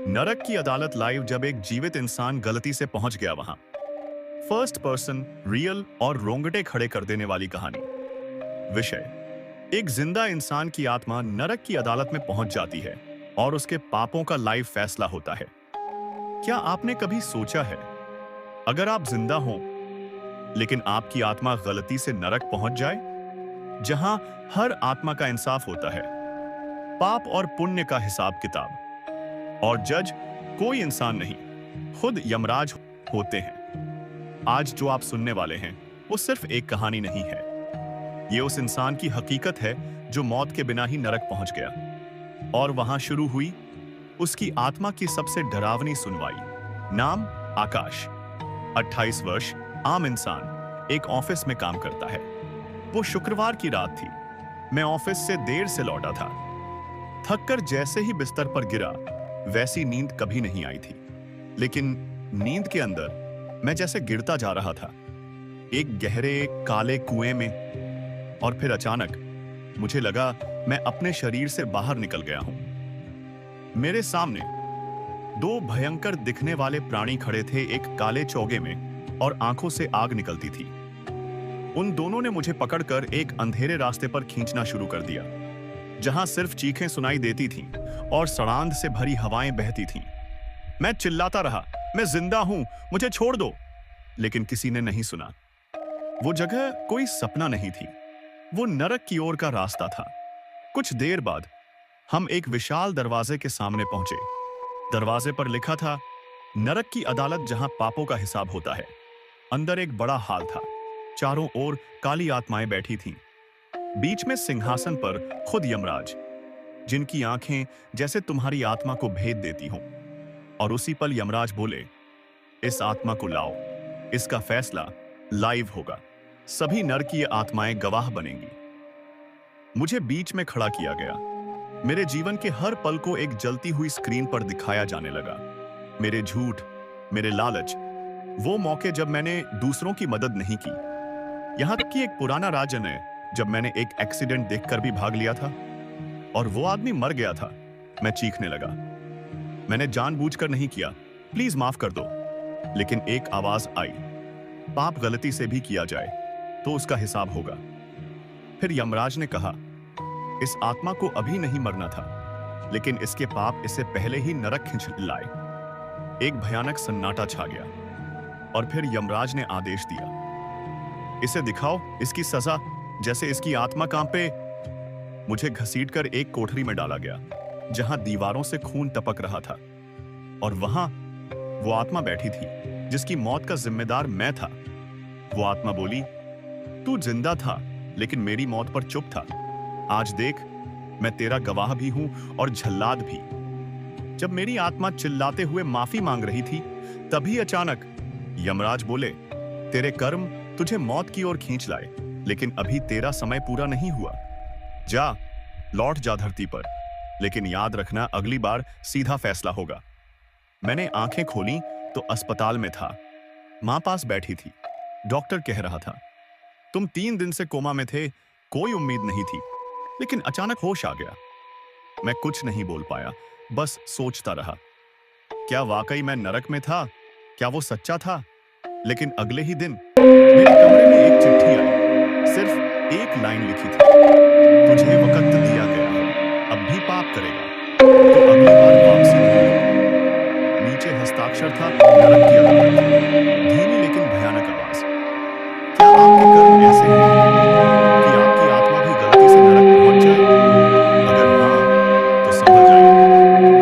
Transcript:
नरक की अदालत लाइव जब एक जीवित इंसान गलती से पहुंच गया वहां। फर्स्ट पर्सन, रियल और रोंगटे खड़े कर देने वाली कहानी। विषय: एक जिंदा इंसान की आत्मा नरक की अदालत में पहुंच जाती है और उसके पापों का लाइव फैसला होता है। क्या आपने कभी सोचा है, अगर आप जिंदा हो लेकिन आपकी आत्मा गलती से नरक पहुंच जाए, जहां हर आत्मा का इंसाफ होता है, पाप और पुण्य का हिसाब किताब, और जज कोई इंसान नहीं, खुद यमराज होते हैं। आज जो आप सुनने वाले हैं वो सिर्फ एक कहानी नहीं है, ये उस इंसान की हकीकत है जो मौत के बिना ही नरक पहुंच गया। और वहां शुरू हुई उसकी आत्मा की सबसे डरावनी सुनवाई। नाम आकाश, 28 वर्ष, आम इंसान, एक ऑफिस में काम करता है। वो शुक्रवार की रात थी। मैं ऑफिस से देर से लौटा था। थककर जैसे ही बिस्तर पर गिरा, वैसी नींद कभी नहीं आई थी। लेकिन नींद के अंदर मैं जैसे गिरता जा रहा था, एक गहरे काले कुएं में। और फिर अचानक मुझे लगा मैं अपने शरीर से बाहर निकल गया हूं। मेरे सामने दो भयंकर दिखने वाले प्राणी खड़े थे, एक काले चौगे में और आंखों से आग निकलती थी। उन दोनों ने मुझे पकड़कर एक अंधेरे रास्ते पर खींचना शुरू कर दिया, जहां सिर्फ चीखें सुनाई देती थीं और सड़ांध से भरी हवाएं बहती थीं। मैं चिल्लाता रहा, मैं जिंदा हूं, मुझे छोड़ दो, लेकिन किसी ने नहीं सुना। वो जगह कोई सपना नहीं थी, वो नरक की ओर का रास्ता था। कुछ देर बाद हम एक विशाल दरवाजे के सामने पहुंचे। दरवाजे पर लिखा था, नरक की अदालत जहां पापों का हिसाब होता है। अंदर एक बड़ा हॉल था, चारों ओर काली आत्माएं बैठी थीं। बीच में सिंहासन पर खुद यमराज, जिनकी आंखें जैसे तुम्हारी आत्मा को भेद देती हों। और उसी पल यमराज बोले, इस आत्मा को लाओ, इसका फैसला लाइव होगा, सभी नरकीय आत्माएं गवाह बनेंगी। मुझे बीच में खड़ा किया गया। मेरे जीवन के हर पल को एक जलती हुई स्क्रीन पर दिखाया जाने लगा। मेरे झूठ, मेरे लालच, वो मौके जब मैंने दूसरों की मदद नहीं की, यहां तक कि एक पुराना राजन जब मैंने एक एक्सीडेंट देखकर भी भाग लिया था और वो आदमी मर गया था। मैं चीखने लगा, मैंने जानबूझकर नहीं किया, प्लीज माफ कर दो। लेकिन एक आवाज आई, पाप गलती से भी किया जाए तो उसका हिसाब होगा। फिर यमराज ने कहा, इस आत्मा को अभी नहीं मरना था, लेकिन इसके पाप इससे पहले ही नरक खींच लाए। एक भयानक सन्नाटा छा गया और फिर यमराज ने आदेश दिया, इसे दिखाओ इसकी सजा, जैसे इसकी आत्मा कांपे। मुझे घसीटकर एक कोठरी में डाला गया, जहां दीवारों से खून टपक रहा था। और वहां वो आत्मा बैठी थी जिसकी मौत का जिम्मेदार मैं था। वो आत्मा बोली, तू जिंदा था लेकिन मेरी मौत पर चुप था। आज देख, मैं तेरा गवाह भी हूं और झल्लाद भी। जब मेरी आत्मा चिल्लाते हुए माफी मांग रही थी, तभी अचानक यमराज बोले, तेरे कर्म तुझे मौत की ओर खींच लाए, लेकिन अभी तेरा समय पूरा नहीं हुआ। जा, लौट जा धरती पर, लेकिन याद रखना, अगली बार सीधा फैसला होगा। मैंने आंखें खोली तो अस्पताल में था। मां पास बैठी थी। डॉक्टर कह रहा था, तुम 3 दिन से कोमा में थे, कोई उम्मीद नहीं थी। लेकिन अचानक होश आ गया। मैं कुछ नहीं बोल पाया, बस सोचता रहा, क्या वाकई मैं नरक में था? क्या वो सच्चा था? लेकिन अगले ही दिन मेरे कमरे में एक चिट्ठी आई। सिर्फ एक लाइन लिखी थी, तुझे वक्त दिया गया है, अब भी पाप करेगा तो अगली बार वापसी नहीं होगी। नीचे हस्ताक्षर था, नरक की अदालत। धीमी लेकिन भयानक आवाज, क्या आपके कर्म ऐसे हैं कि आपकी आत्मा भी गलती से नरक पहुंच जाए? अगर हाँ, तो संभल जाइए।